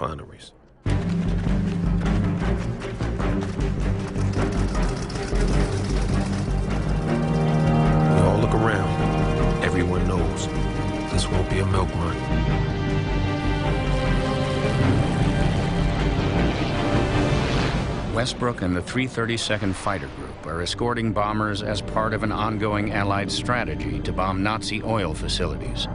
refineries. We all look around. Everyone knows this won't be a milk run. Westbrook and the 332nd Fighter Group are escorting bombers as part of an ongoing Allied strategy to bomb Nazi oil facilities.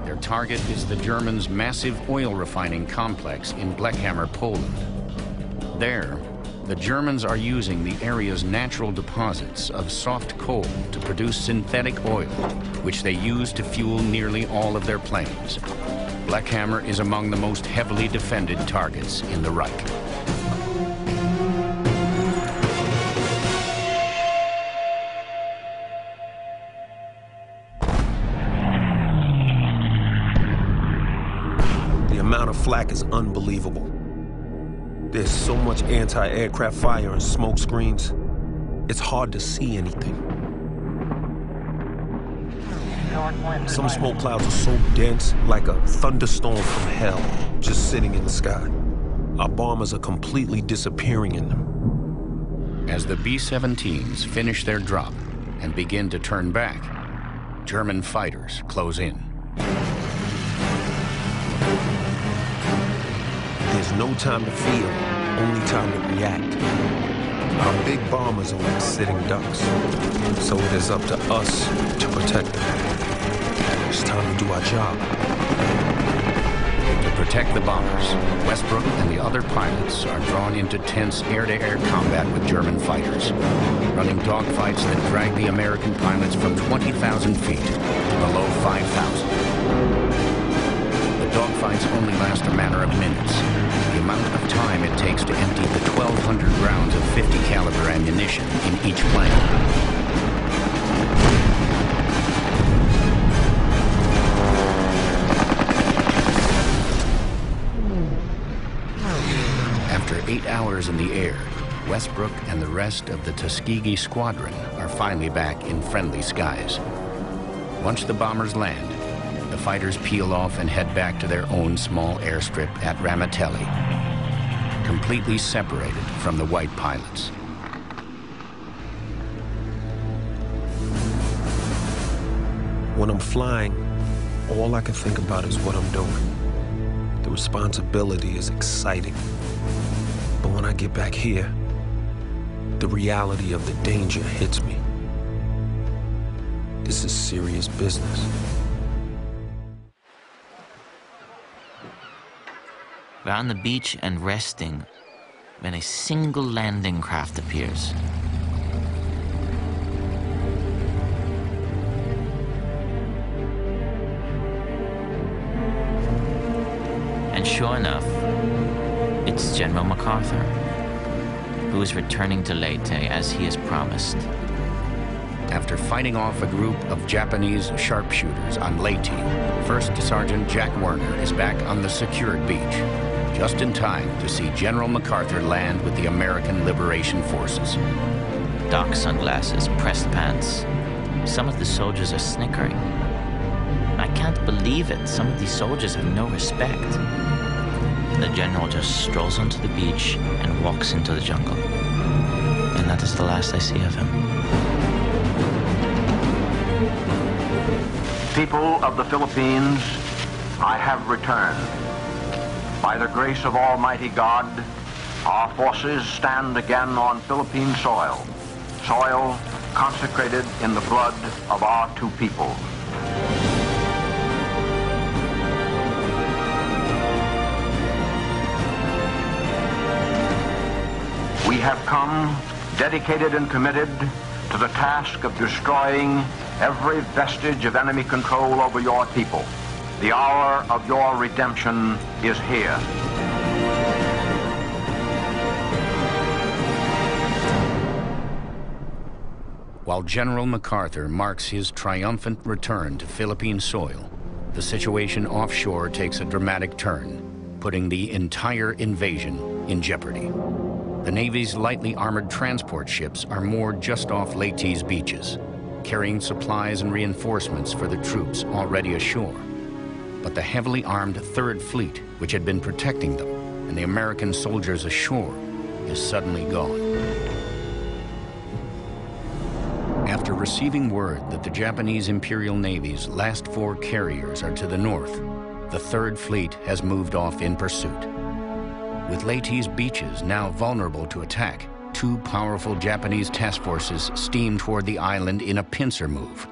Their target is the Germans' massive oil refining complex in Blechhammer, Poland. There, the Germans are using the area's natural deposits of soft coal to produce synthetic oil, which they use to fuel nearly all of their planes. Blechhammer is among the most heavily defended targets in the Reich. The amount of flak is unbelievable. There's so much anti-aircraft fire and smoke screens. It's hard to see anything. Some smoke clouds are so dense, like a thunderstorm from hell, just sitting in the sky. Our bombers are completely disappearing in them. As the B-17s finish their drop and begin to turn back, German fighters close in. There's no time to feel, only time to react. Our big bombers are like sitting ducks, so it is up to us to protect them. It's time to do our job. To protect the bombers, Westbrook and the other pilots are drawn into tense air-to-air combat with German fighters, running dogfights that drag the American pilots from 20,000 feet to below 5,000. Dogfights only last a matter of minutes. The amount of time it takes to empty the 1,200 rounds of 50 caliber ammunition in each plane. After 8 hours in the air, Westbrook and the rest of the Tuskegee squadron are finally back in friendly skies. Once the bombers land, the fighters peel off and head back to their own small airstrip at Ramitelli, completely separated from the white pilots. When I'm flying, all I can think about is what I'm doing. The responsibility is exciting. But when I get back here, the reality of the danger hits me. This is serious business. We're on the beach and resting when a single landing craft appears. And sure enough, it's General MacArthur, who is returning to Leyte as he has promised. After fighting off a group of Japanese sharpshooters on Leyte, First Sergeant Jack Werner is back on the secured beach, just in time to see General MacArthur land with the American Liberation Forces. Doc sunglasses, pressed pants. Some of the soldiers are snickering. I can't believe it. Some of these soldiers have no respect. The general just strolls onto the beach and walks into the jungle. And that is the last I see of him. People of the Philippines, I have returned. By the grace of Almighty God, our forces stand again on Philippine soil, soil consecrated in the blood of our two people. We have come dedicated and committed to the task of destroying every vestige of enemy control over your people. The hour of your redemption is here. While General MacArthur marks his triumphant return to Philippine soil, the situation offshore takes a dramatic turn, putting the entire invasion in jeopardy. The Navy's lightly armored transport ships are moored just off Leyte's beaches, carrying supplies and reinforcements for the troops already ashore. But the heavily armed Third Fleet, which had been protecting them, and the American soldiers ashore is suddenly gone. After receiving word that the Japanese Imperial Navy's last 4 carriers are to the north, the Third Fleet has moved off in pursuit. With Leyte's beaches now vulnerable to attack, 2 powerful Japanese task forces steam toward the island in a pincer move.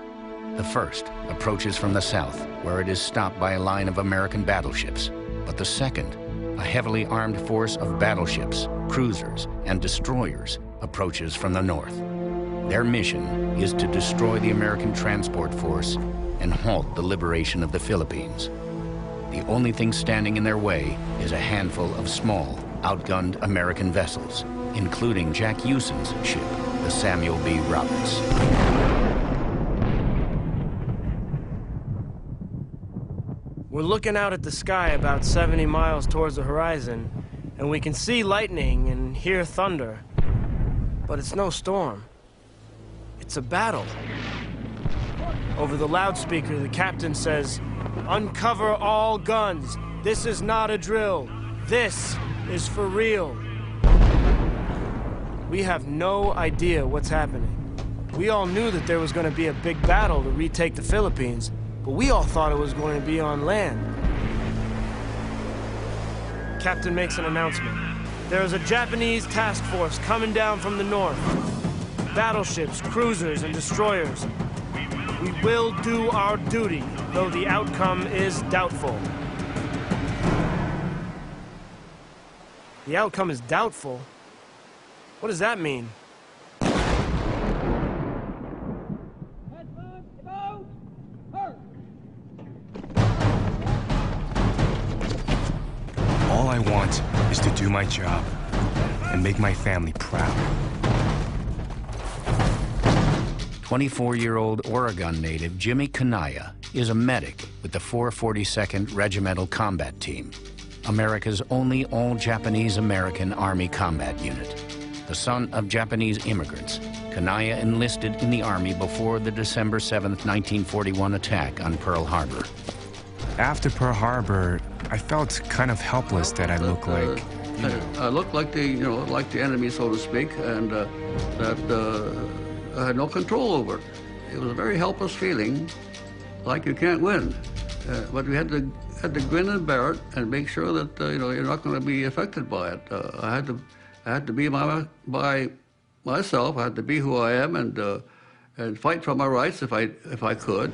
The first approaches from the south, where it is stopped by a line of American battleships. But the second, a heavily armed force of battleships, cruisers, and destroyers, approaches from the north. Their mission is to destroy the American transport force and halt the liberation of the Philippines. The only thing standing in their way is a handful of small, outgunned American vessels, including Jack Yusen's ship, the Samuel B. Roberts. We're looking out at the sky about 70 miles towards the horizon, and we can see lightning and hear thunder. But it's no storm. It's a battle. Over the loudspeaker, the captain says, "Uncover all guns. This is not a drill. This is for real." We have no idea what's happening. We all knew that there was going to be a big battle to retake the Philippines, but we all thought it was going to be on land. Captain makes an announcement. There is a Japanese task force coming down from the north. Battleships, cruisers, and destroyers. We will do our duty, though the outcome is doubtful. The outcome is doubtful? What does that mean? All I want is to do my job and make my family proud. 24-year-old Oregon native Jimmy Kanaya is a medic with the 442nd Regimental Combat Team, America's only all-Japanese American Army combat unit. The son of Japanese immigrants, Kanaya enlisted in the Army before the December 7, 1941 attack on Pearl Harbor. After Pearl Harbor, I felt kind of helpless that I looked like... I looked like the enemy, so to speak, and that I had no control over. It was a very helpless feeling, like you can't win. But we had to grin and bear it and make sure that you're not going to be affected by it. I had to be by myself. I had to be who I am and fight for my rights if I could.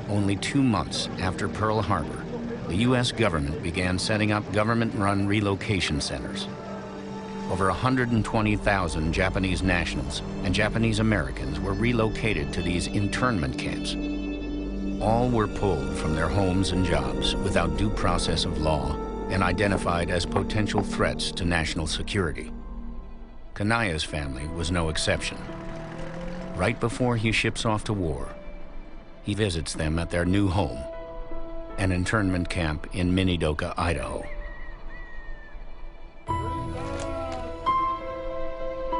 Only 2 months after Pearl Harbor, the U.S. government began setting up government-run relocation centers. Over 120,000 Japanese nationals and Japanese Americans were relocated to these internment camps. All were pulled from their homes and jobs without due process of law and identified as potential threats to national security. Kanaya's family was no exception. Right before he ships off to war, he visits them at their new home, an internment camp in Minidoka, Idaho.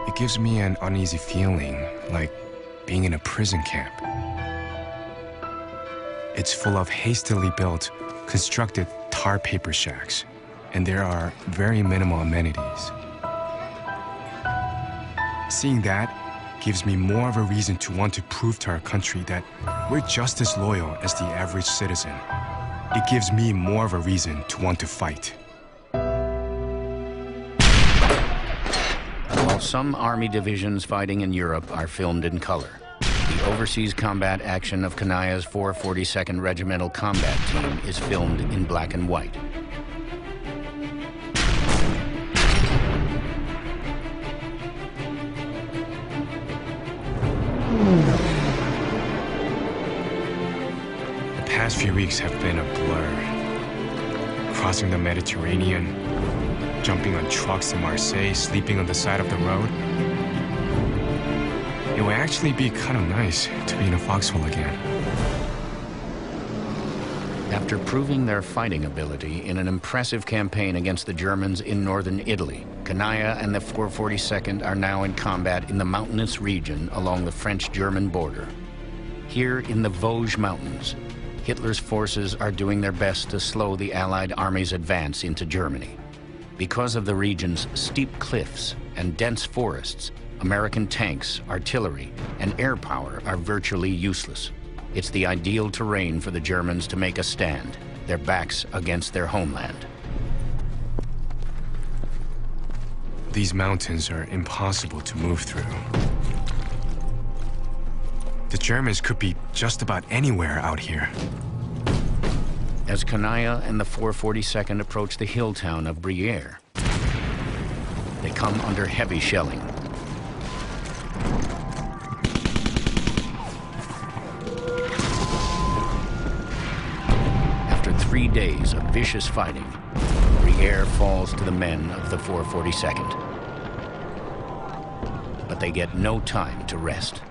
It gives me an uneasy feeling, like being in a prison camp. It's full of hastily built, constructed tar paper shacks, and there are very minimal amenities. Seeing that gives me more of a reason to want to prove to our country that we're just as loyal as the average citizen. It gives me more of a reason to want to fight. While some Army divisions fighting in Europe are filmed in color, the overseas combat action of Kanaya's 442nd Regimental Combat Team is filmed in black and white. The past few weeks have been a blur. Crossing the Mediterranean, jumping on trucks in Marseille, sleeping on the side of the road. It would actually be kind of nice to be in a foxhole again. After proving their fighting ability in an impressive campaign against the Germans in northern Italy, Kanaya and the 442nd are now in combat in the mountainous region along the French-German border. Here in the Vosges Mountains, Hitler's forces are doing their best to slow the Allied army's advance into Germany. Because of the region's steep cliffs and dense forests, American tanks, artillery, and air power are virtually useless. It's the ideal terrain for the Germans to make a stand, their backs against their homeland. These mountains are impossible to move through. The Germans could be just about anywhere out here. As Kanaya and the 442nd approach the hill town of Briere, they come under heavy shelling. After 3 days of vicious fighting, Briere falls to the men of the 442nd. But they get no time to rest.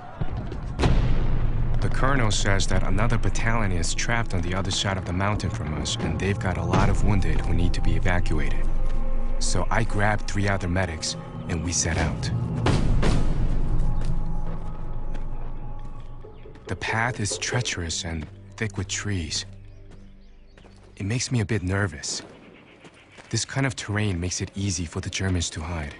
The colonel says that another battalion is trapped on the other side of the mountain from us, and they've got a lot of wounded who need to be evacuated. So I grabbed 3 other medics, and we set out. The path is treacherous and thick with trees. It makes me a bit nervous. This kind of terrain makes it easy for the Germans to hide.